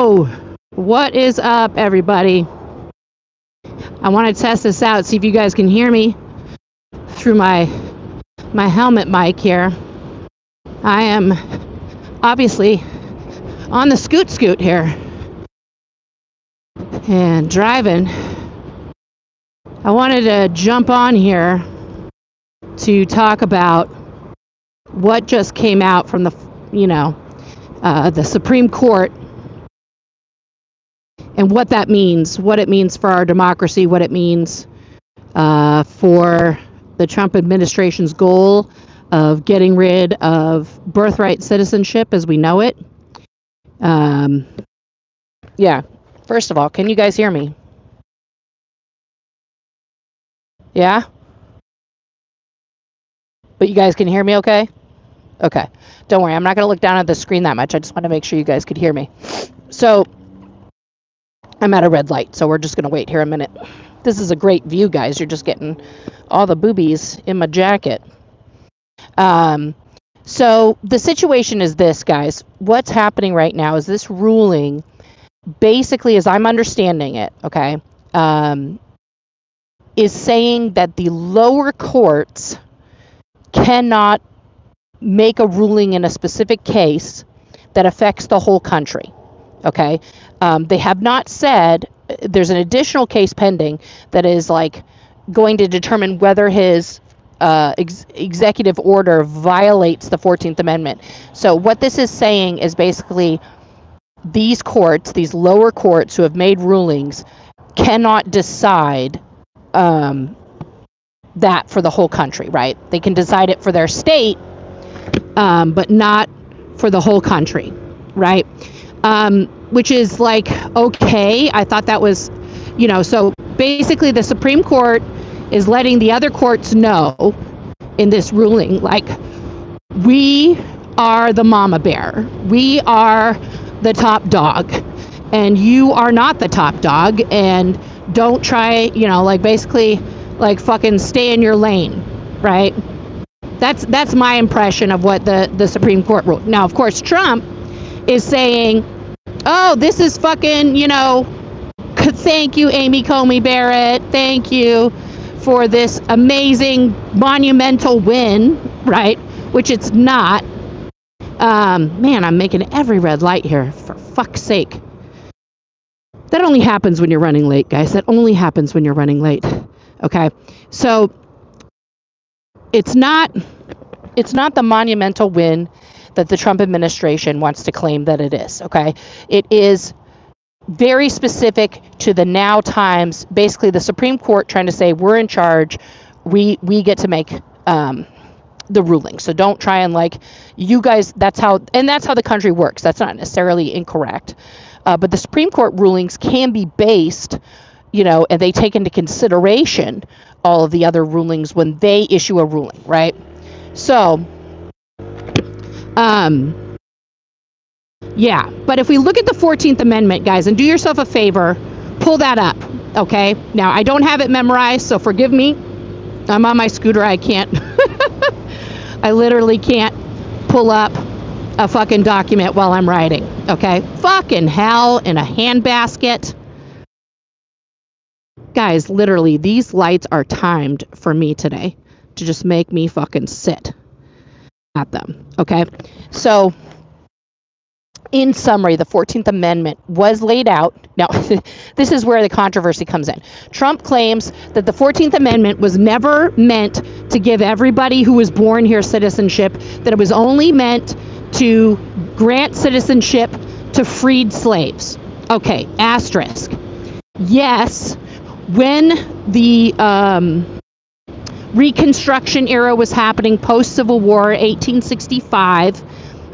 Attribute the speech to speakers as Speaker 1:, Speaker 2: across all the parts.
Speaker 1: Yo, what is up, everybody? I want to test this out, see if you guys can hear me through my helmet mic here. I am obviously on the scoot here and driving. I wanted to jump on here to talk about what just came out from the Supreme Court and what that means, what it means for our democracy, what it means for the Trump administration's goal of getting rid of birthright citizenship as we know it. Yeah, first of all, can you guys hear me? Yeah? But you guys can hear me okay? Okay. Don't worry, I'm not going to look down at the screen that much. I just want to make sure you guys could hear me. So, I'm at a red light, so we're just going to wait here a minute. This is a great view, guys. You're just getting all the boobies in my jacket. So the situation is this, guys. What's happening right now is this ruling, basically, as I'm understanding it, okay, is saying that the lower courts cannot make a ruling in a specific case that affects the whole country. Okay, they have not said. There's an additional case pending that is like going to determine whether his executive order violates the 14th Amendment. So what this is saying is basically these courts, these lower courts who have made rulings, cannot decide that for the whole country, right? They can decide it for their state, but not for the whole country, right? Which is like, okay, I thought that was, so basically the Supreme Court is letting the other courts know in this ruling, like, we are the mama bear. We are the top dog. And you are not the top dog. And don't try, basically, fucking stay in your lane, right? That's my impression of what the Supreme Court ruled. Now, of course, Trump is saying, oh, this is fucking, thank you, Amy Coney Barrett. Thank you for this amazing, monumental win, right? Which it's not. Man, I'm making every red light here, for fuck's sake. That only happens when you're running late, guys. That only happens when you're running late. Okay? So, it's not the monumental win that the Trump administration wants to claim that it is, okay? It is very specific to the now times, basically the Supreme Court trying to say, we're in charge, we get to make the ruling. So don't try and you guys, that's how the country works. That's not necessarily incorrect. But the Supreme Court rulings can be based, and they take into consideration all of the other rulings when they issue a ruling, right? So, yeah, but if we look at the 14th Amendment, guys, and do yourself a favor, pull that up, okay? Now, I don't have it memorized, so forgive me. I'm on my scooter. I can't, I literally can't pull up a fucking document while I'm riding, okay? Fucking hell, in a handbasket. Guys, literally, these lights are timed for me today to just make me fucking sit at them, okay? So, in summary, the 14th Amendment was laid out. Now, this is where the controversy comes in. Trump claims that the 14th Amendment was never meant to give everybody who was born here citizenship, that it was only meant to grant citizenship to freed slaves. Okay, asterisk. Yes, when the Reconstruction era was happening, post-Civil War, 1865,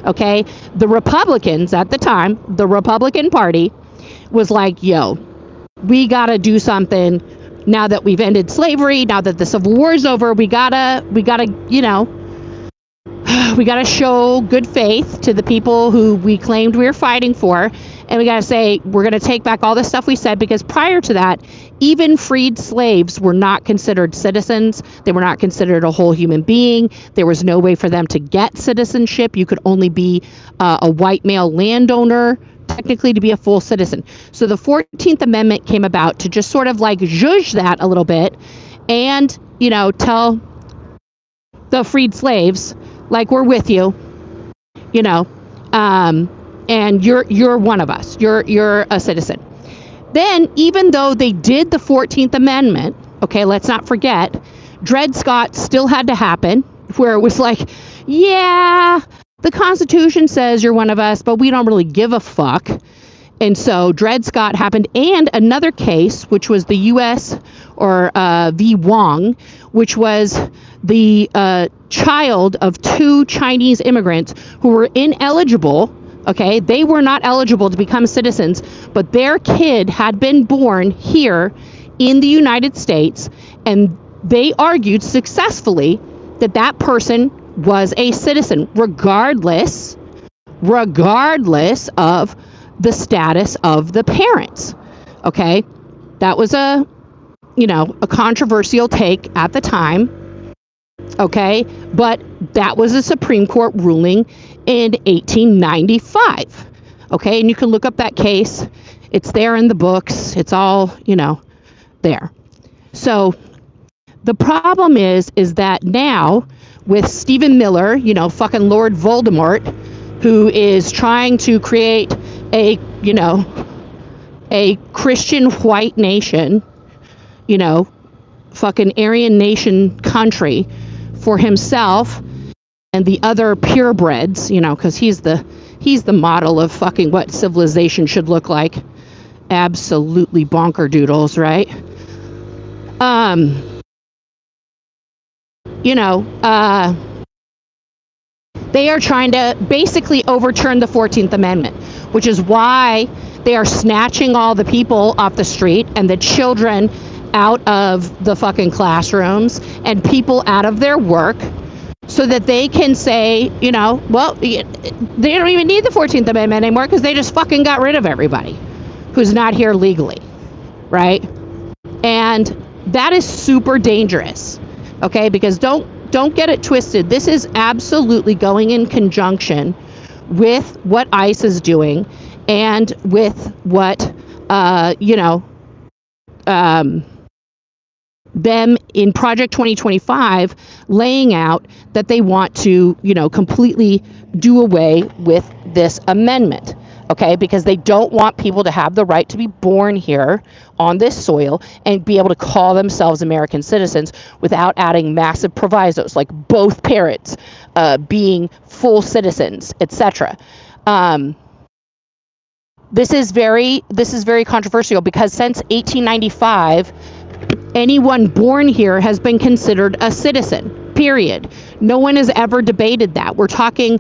Speaker 1: okay, the Republicans at the time, the Republican Party, was like, yo, we gotta do something now that we've ended slavery, now that the Civil War is over. We gotta, we gotta show good faith to the people who we claimed we were fighting for, and we gotta say, we're gonna take back all the stuff we said, because prior to that, even freed slaves were not considered citizens. They were not considered a whole human being. There was no way for them to get citizenship. You could only be a white male landowner technically to be a full citizen. So the 14th Amendment came about to just sort of like zhuzh that a little bit and, tell the freed slaves, like, we're with you, and you're one of us. You're a citizen. Then, even though they did the 14th Amendment, okay, let's not forget, Dred Scott still had to happen, where it was like, yeah, the Constitution says you're one of us, but we don't really give a fuck. And so Dred Scott happened, and another case, which was the U.S. or v. Wong, which was the child of 2 Chinese immigrants who were ineligible. Okay, they were not eligible to become citizens, but their kid had been born here in the United States, and they argued successfully that that person was a citizen, regardless of the status of the parents. Okay, that was a controversial take at the time. Okay, but that was a Supreme Court ruling in 1895. Okay, and you can look up that case. It's there in the books. It's all, there. So the problem is that now with Stephen Miller, fucking Lord Voldemort, who is trying to create a Christian white nation, fucking Aryan nation country for himself and the other purebreds, because he's the model of fucking what civilization should look like. Absolutely bonker doodles, right? They are trying to basically overturn the 14th Amendment, which is why they are snatching all the people off the street and the children out of the fucking classrooms and people out of their work, so that they can say, well, they don't even need the 14th Amendment anymore because they just fucking got rid of everybody who's not here legally, right? And that is super dangerous, okay? Because don't get it twisted. This is absolutely going in conjunction with what ICE is doing and with what, them in Project 2025 laying out that they want to, completely do away with this amendment. Okay, because they don't want people to have the right to be born here on this soil and be able to call themselves American citizens without adding massive provisos, like both parents being full citizens, etc. This is very controversial because since 1895, anyone born here has been considered a citizen. Period. No one has ever debated that. We're talking,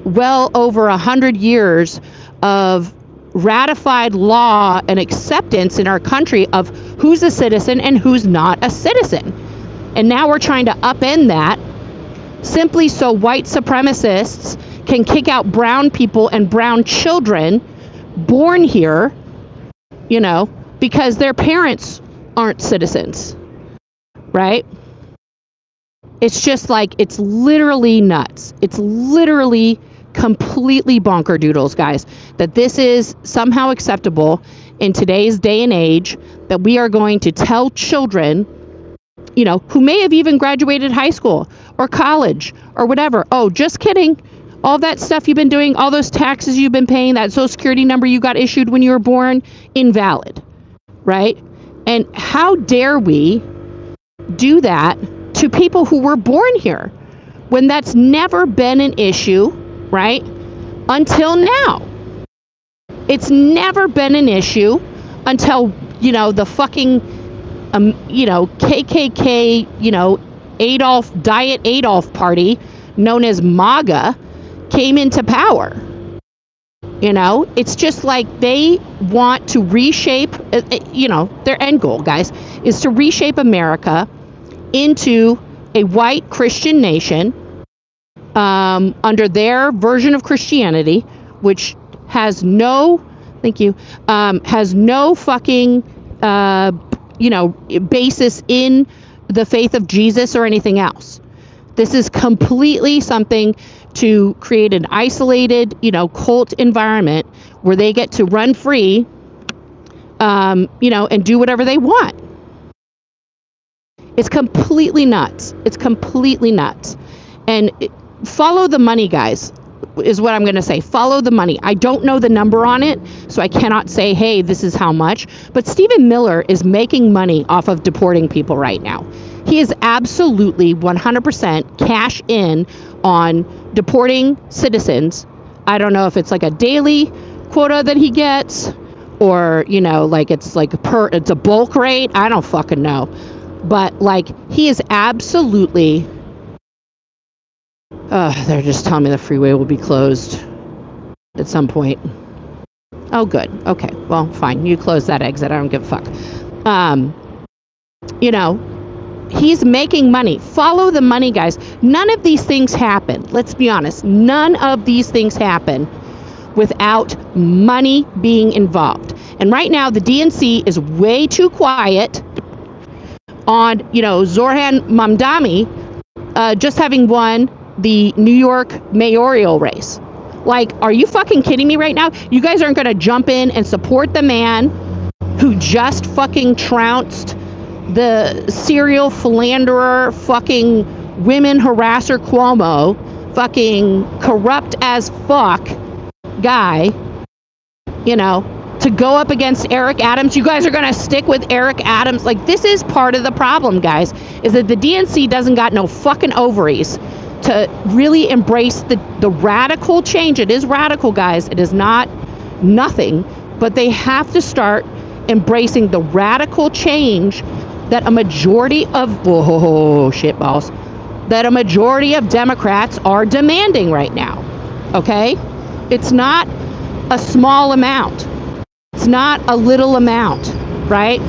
Speaker 1: well over 100 years of ratified law and acceptance in our country of who's a citizen and who's not a citizen. And now we're trying to upend that simply so white supremacists can kick out brown people and brown children born here, because their parents aren't citizens, right? It's just like, it's literally nuts. It's literally completely bonker doodles, guys, that this is somehow acceptable in today's day and age, that we are going to tell children, who may have even graduated high school or college or whatever, oh, just kidding. All that stuff you've been doing, all those taxes you've been paying, that social security number you got issued when you were born, invalid, right? And how dare we do that to people who were born here when that's never been an issue, right? Until now. It's never been an issue until, the fucking, KKK, Diet Adolf party known as MAGA came into power. It's just like they want to reshape, their end goal, guys, is to reshape America into a white Christian nation under their version of Christianity, which has no, has no fucking, basis in the faith of Jesus or anything else. This is completely something to create an isolated, cult environment where they get to run free, and do whatever they want. It's completely nuts. It's completely nuts. And follow the money, guys, is what I'm going to say. Follow the money. I don't know the number on it, so I cannot say, hey, this is how much. But Stephen Miller is making money off of deporting people right now. He is absolutely 100% cash in on deporting citizens. I don't know if it's like a daily quota that he gets or, it's a bulk rate. I don't fucking know. But he is absolutely... they're just telling me the freeway will be closed at some point. Oh, good. Okay. Well, fine. You close that exit. I don't give a fuck. He's making money. Follow the money, guys. None of these things happen. Let's be honest. None of these things happen without money being involved. And right now, the DNC is way too quiet on, Zoran Mamdani just having won the New York mayoral race. Are you fucking kidding me right now? You guys aren't going to jump in and support the man who just fucking trounced the serial philanderer, fucking women harasser Cuomo, fucking corrupt as fuck guy, to go up against Eric Adams. You guys are going to stick with Eric Adams. This is part of the problem, guys, is that the DNC doesn't got no fucking ovaries to really embrace the radical change. It is radical, guys. It is not nothing, but they have to start embracing the radical change that a majority of that a majority of Democrats are demanding right now. Okay? It's not a small amount. It's not a little amount, right?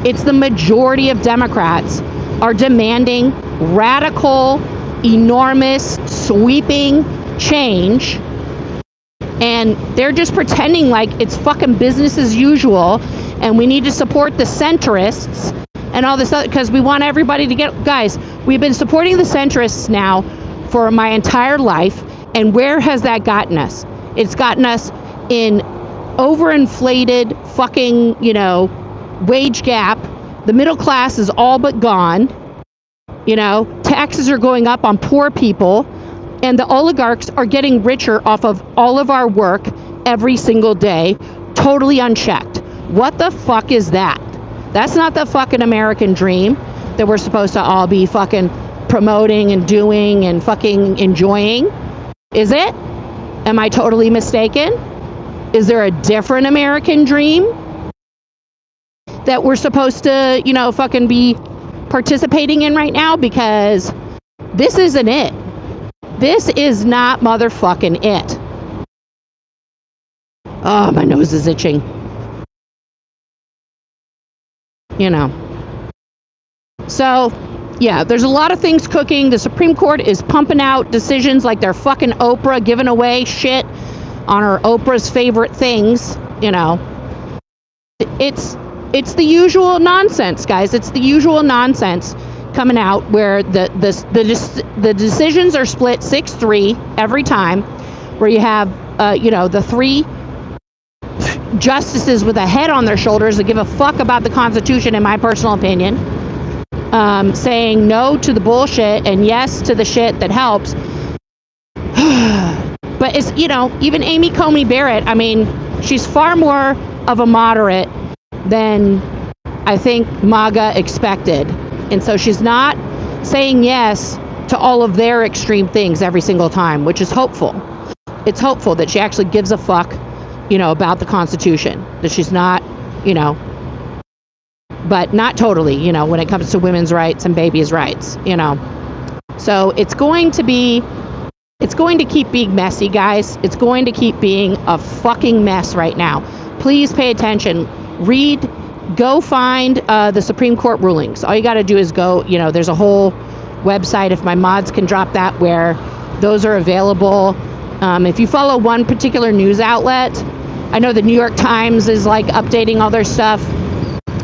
Speaker 1: It's the majority of Democrats are demanding radical, enormous, sweeping change, and they're just pretending like it's fucking business as usual and we need to support the centrists and all this other, because we want everybody to get... Guys, we've been supporting the centrists now for my entire life, and where has that gotten us? It's gotten us in overinflated fucking, wage gap. The middle class is all but gone. Taxes are going up on poor people, and the oligarchs are getting richer off of all of our work every single day, totally unchecked. What the fuck is that? That's not the fucking American dream that we're supposed to all be fucking promoting and doing and fucking enjoying. Is it? Am I totally mistaken? Is there a different American dream that we're supposed to, fucking be participating in right now? Because this isn't it. This is not motherfucking it. Oh, my nose is itching. So, yeah, there's a lot of things cooking. The Supreme Court is pumping out decisions like they're fucking Oprah, giving away shit on her Oprah's favorite things. It's the usual nonsense, guys. It's the usual nonsense coming out where the decisions are split 6-3 every time, where you have the three justices with a head on their shoulders that give a fuck about the Constitution, in my personal opinion, saying no to the bullshit and yes to the shit that helps. But it's, even Amy Coney Barrett, I mean, she's far more of a moderate than I think MAGA expected. And so she's not saying yes to all of their extreme things every single time, which is hopeful. It's hopeful that she actually gives a fuck, about the Constitution, that she's not, but not totally, when it comes to women's rights and babies' rights, So it's going to keep being messy, guys. It's going to keep being a fucking mess right now. Please pay attention. Go find the Supreme Court rulings. All you got to do is go, there's a whole website, if my mods can drop that, where those are available. If you follow one particular news outlet, I know the New York Times is updating all their stuff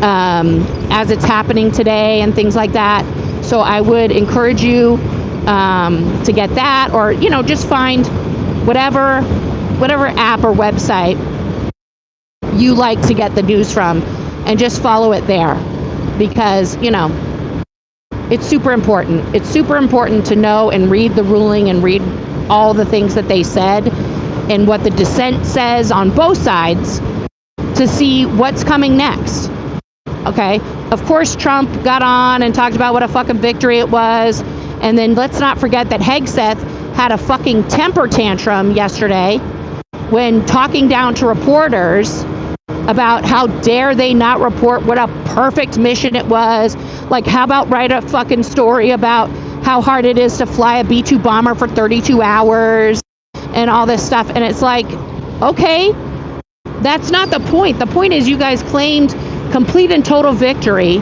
Speaker 1: as it's happening today and things like that. So I would encourage you to get that, or, you know, just find whatever app or website you like to get the news from and just follow it there, because, you know, it's super important. It's super important to know and read the ruling and read all the things that they said and what the dissent says on both sides to see what's coming next. Okay? Of course, Trump got on and talked about what a fucking victory it was. And then let's not forget that Hegseth had a fucking temper tantrum yesterday when talking down to reporters about how dare they not report what a perfect mission it was. Like, how about write a fucking story about how hard it is to fly a B-2 bomber for 32 hours and all this stuff. And it's like, okay, that's not the point. The point is you guys claimed complete and total victory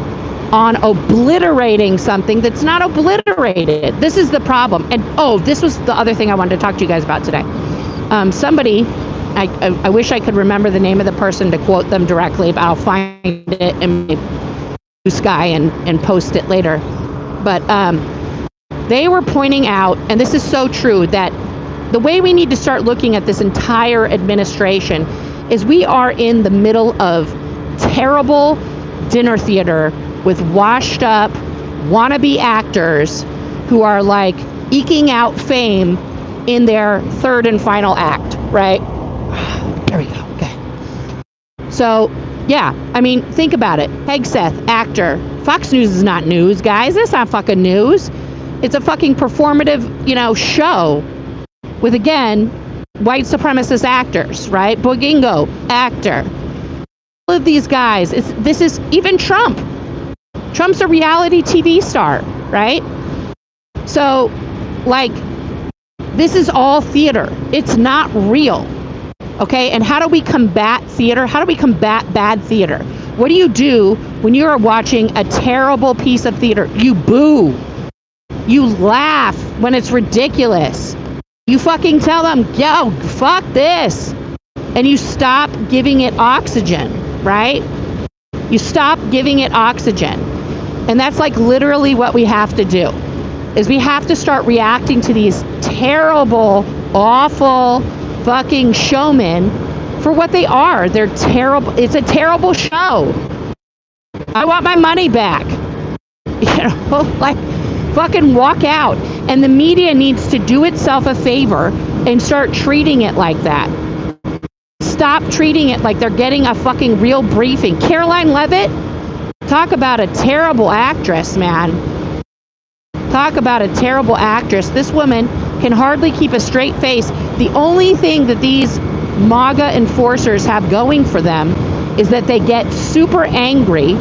Speaker 1: on obliterating something that's not obliterated. This is the problem. And this was the other thing I wanted to talk to you guys about today. Somebody, I wish I could remember the name of the person to quote them directly, but I'll find it in my Blue Sky and post it later. But they were pointing out, and this is so true, that the way we need to start looking at this entire administration is we are in the middle of terrible dinner theater with washed up wannabe actors who are like eking out fame in their third and final act, right? There we go. Okay. So, yeah, I mean, think about it. Hegseth, actor. Fox News is not news, guys. That's not fucking news. It's a fucking performative, you know, show with, again, white supremacist actors, right? Bogingo, actor. All of these guys. This is even Trump. Trump's a reality TV star, right? So, like, this is all theater. It's not real. Okay? And how do we combat theater? How do we combat bad theater? What do you do when you're watching a terrible piece of theater? You boo. You laugh when it's ridiculous. You fucking tell them, yo, fuck this. And you stop giving it oxygen, right? You stop giving it oxygen. And that's like literally what we have to do, is we have to start reacting to these terrible, awful fucking showmen for what they are. They're terrible. It's a terrible show. I want my money back. You know, like, fucking walk out. And the media needs to do itself a favor and start treating it like that. Stop treating it like they're getting a fucking real briefing. Caroline Levitt, talk about a terrible actress, man. Talk about a terrible actress. This woman can hardly keep a straight face. The only thing that these MAGA enforcers have going for them is that they get super angry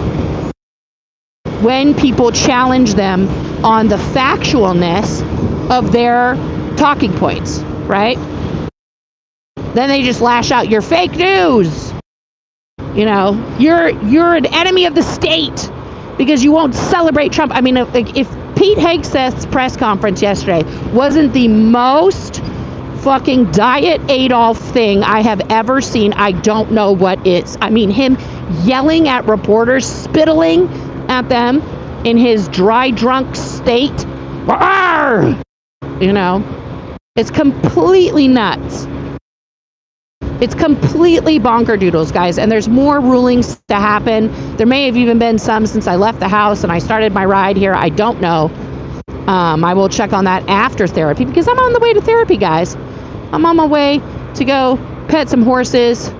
Speaker 1: when people challenge them on the factualness of their talking points, right? Then they just lash out, "You're fake news. You know, you're an enemy of the state because you won't celebrate Trump." I mean, if Pete Hegseth's press conference yesterday wasn't the most fucking Diet Adolf thing I have ever seen, I don't know what is. I mean, him yelling at reporters, spitting at them in his dry drunk state. Arr! You know, it's completely nuts. It's completely bonkerdoodles, guys, and there's more rulings to happen. There may have even been some since I left the house and I started my ride here. I don't know. I will check on that after therapy because I'm on the way to therapy, guys. I'm on my way to go pet some horses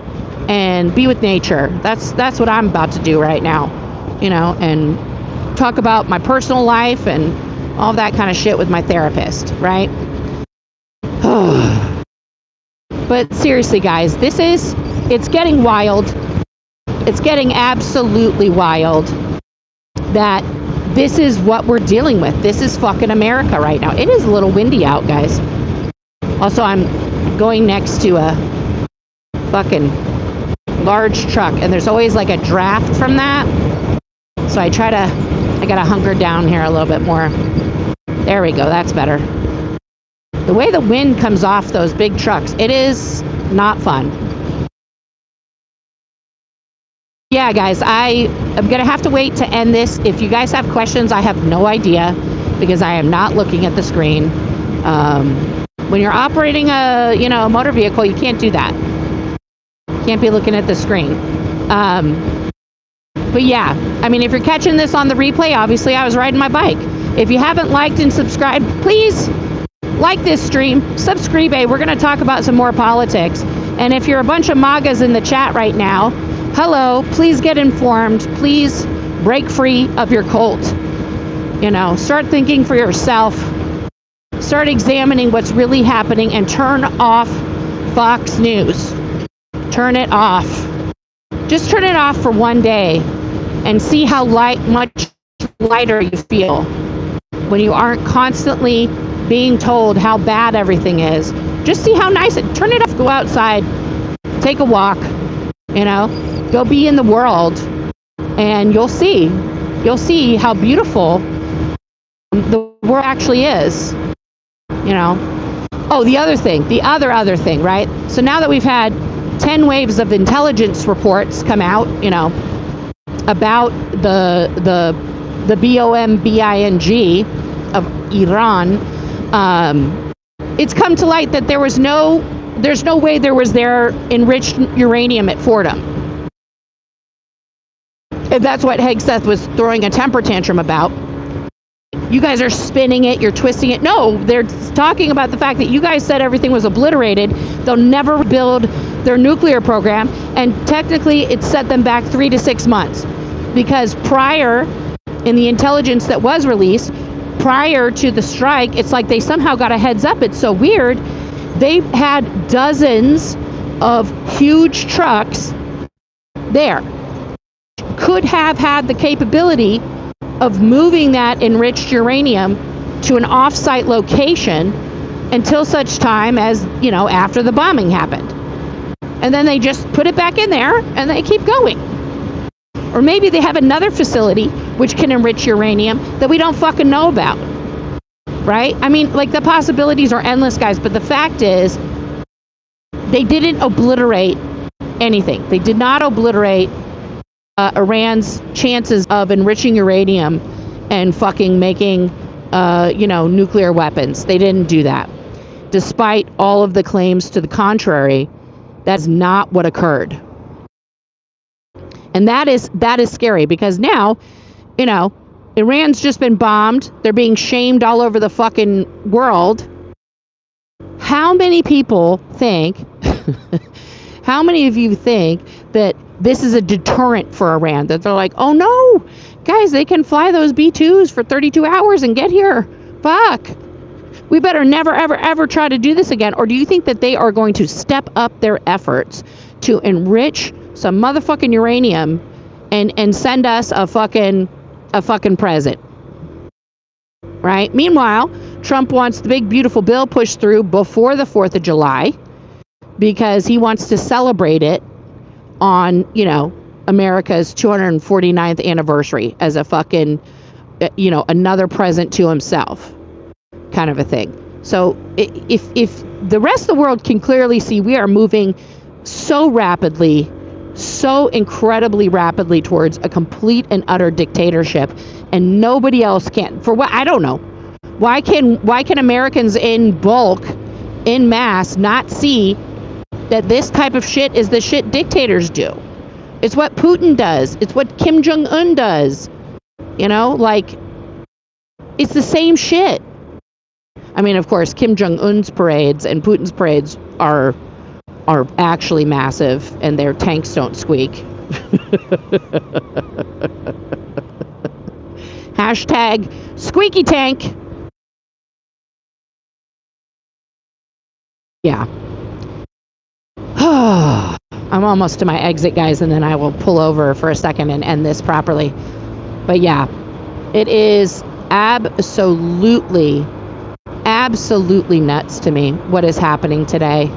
Speaker 1: and be with nature. That's what I'm about to do right now, you know, and talk about my personal life and all that kind of shit with my therapist, right? But seriously, guys, it's getting wild. It's getting absolutely wild that this is what we're dealing with. This is fucking America right now. It is a little windy out, guys. Also, I'm going next to a fucking large truck, and there's always like a draft from that. So I gotta hunker down here a little bit more. There we go, that's better. The way the wind comes off those big trucks, it is not fun. Yeah, guys, I am going to have to wait to end this. If you guys have questions, I have no idea. because I am not looking at the screen. When you're operating a motor vehicle, you can't do that. Can't be looking at the screen. But yeah, I mean, if you're catching this on the replay, obviously I was riding my bike. If you haven't liked and subscribed, please like this stream, subscribe. We're going to talk about some more politics. And if you're a bunch of MAGAs in the chat right now, hello, please get informed. Please break free of your cult. Start thinking for yourself. Start examining what's really happening and turn off Fox News. Turn it off. Just turn it off for one day and see how much lighter you feel when you aren't constantly being told how bad everything is. Just see how nice it. Turn it off. Go outside. Take a walk. Go be in the world, and you'll see how beautiful the world actually is. Oh, the other thing, right? So now that we've had 10 waves of intelligence reports come out, about the bombing of Iran, it's come to light that there's no way there enriched uranium at Fordham. If that's what Hegseth was throwing a temper tantrum about. You guys are spinning it, you're twisting it. No, they're talking about the fact that you guys said everything was obliterated. They'll never build their nuclear program, and technically it set them back 3 to 6 months. Because prior, in the intelligence that was released, prior to the strike, it's like they somehow got a heads up. It's so weird. They had dozens of huge trucks there. Could have had the capability of moving that enriched uranium to an off-site location until such time as, after the bombing happened. And then they just put it back in there and they keep going. Or maybe they have another facility which can enrich uranium that we don't fucking know about. Right? I mean, like, the possibilities are endless, guys, but the fact is they didn't obliterate anything. They did not obliterate Iran's chances of enriching uranium and fucking making, nuclear weapons. They didn't do that. Despite all of the claims to the contrary, that's not what occurred. And that is scary, because now, Iran's just been bombed. They're being shamed all over the fucking world. How many people think, how many of you think that this is a deterrent for Iran? That they're like, oh no, guys, they can fly those B-2s for 32 hours and get here. Fuck. We better never, ever, ever try to do this again. Or do you think that they are going to step up their efforts to enrich some motherfucking uranium and send us a fucking present? Right? Meanwhile, Trump wants the big, beautiful bill pushed through before the 4th of July because he wants to celebrate it on, America's 249th anniversary as a fucking, another present to himself kind of a thing. So if the rest of the world can clearly see we are moving so rapidly, so incredibly rapidly towards a complete and utter dictatorship, and nobody else can, for what, I don't know. Why can Americans in bulk, in mass, not see that this type of shit is the shit dictators do? It's what Putin does. It's what Kim Jong-un does. It's the same shit. I mean, of course, Kim Jong-un's parades and Putin's parades are actually massive, and their tanks don't squeak. Hashtag squeaky tank. Yeah. I'm almost to my exit, guys, and then I will pull over for a second and end this properly. But yeah, it is absolutely nuts to me what is happening today.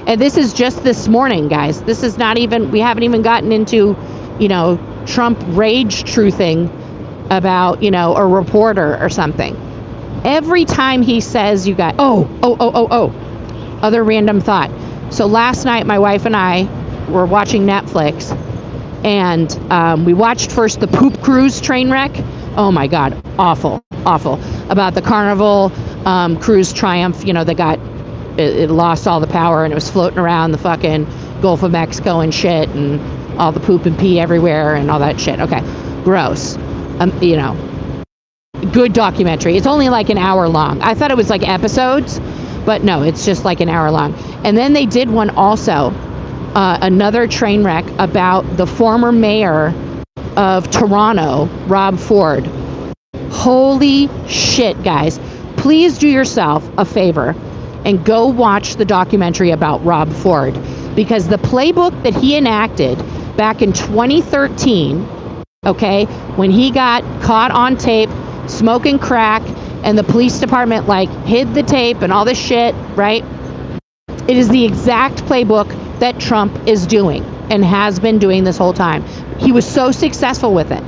Speaker 1: And this is just this morning, guys. This is not even, we haven't even gotten into, Trump rage truthing about, a reporter or something. Every time he says, you got, other random thought. So last night, my wife and I were watching Netflix, and we watched first the poop cruise train wreck Oh my God, awful, awful. About the Carnival cruise Triumph, that got, it lost all the power and it was floating around the fucking Gulf of Mexico and shit, and all the poop and pee everywhere and all that shit. Okay, gross. Good documentary. It's only like an hour long. I thought it was like episodes, but no, it's just like an hour long. And then they did one also, another train wreck about the former mayor of Toronto, Rob Ford. Holy shit, guys. Please do yourself a favor and go watch the documentary about Rob Ford, because the playbook that he enacted back in 2013, okay, when he got caught on tape smoking crack and the police department like hid the tape and all this shit, right? It is the exact playbook that Trump is doing and has been doing this whole time. He was so successful with it.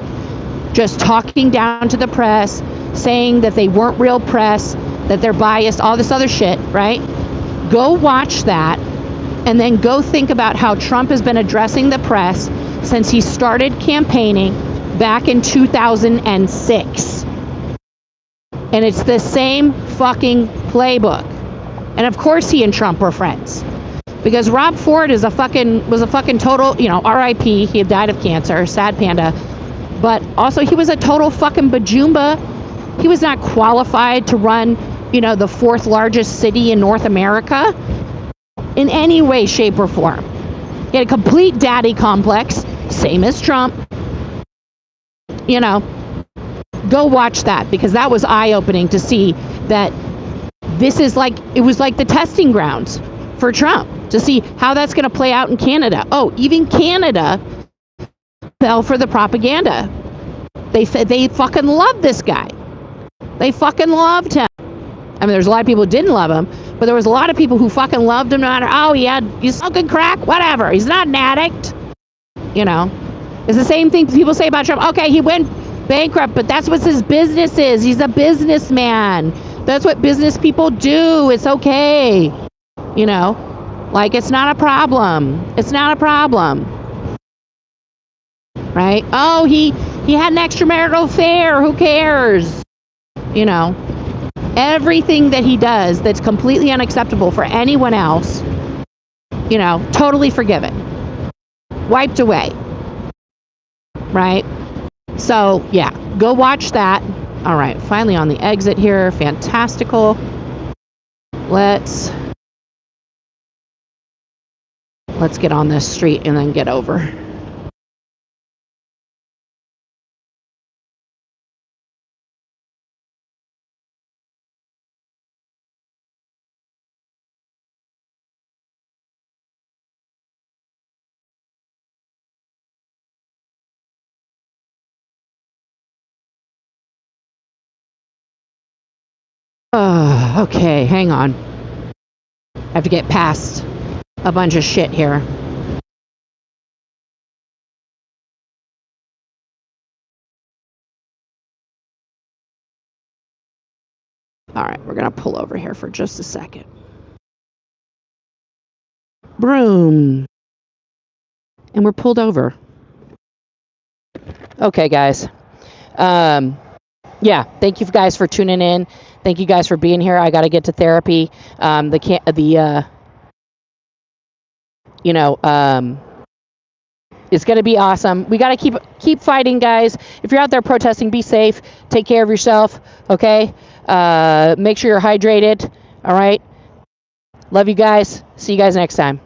Speaker 1: Just talking down to the press, saying that they weren't real press, that they're biased, all this other shit, right? Go watch that and then go think about how Trump has been addressing the press since he started campaigning back in 2006. And it's the same fucking playbook. And of course he and Trump were friends. Because Rob Ford was a fucking total, RIP, he had died of cancer, sad panda. But also he was a total fucking bajumba. He was not qualified to run, the fourth largest city in North America in any way, shape, or form. He had a complete daddy complex, same as Trump. Go watch that, because that was eye-opening to see that it was like the testing grounds for Trump, to see how that's going to play out in Canada. Oh, even Canada fell for the propaganda. They said they fucking loved this guy. They fucking loved him. I mean, there's a lot of people who didn't love him, but there was a lot of people who fucking loved him no matter, he's smoking crack, whatever. He's not an addict. It's the same thing people say about Trump. Okay, he went bankrupt, but that's what his business is. He's a businessman. That's what business people do. It's okay. It's not a problem. It's not a problem. Right? Oh, he had an extramarital affair. Who cares? Everything that he does that's completely unacceptable for anyone else, totally forgiven. Wiped away. Right? So, yeah, go watch that. All right, finally on the exit here. Fantastical. Let's get on this street and then get over. Okay, hang on. I have to get past a bunch of shit here. All right, we're going to pull over here for just a second. Broom. And we're pulled over. Okay, guys. Yeah, thank you guys for tuning in. Thank you guys for being here. I got to get to therapy. It's going to be awesome. We got to keep fighting, guys. If you're out there protesting, be safe. Take care of yourself, okay? Make sure you're hydrated, all right? Love you guys. See you guys next time.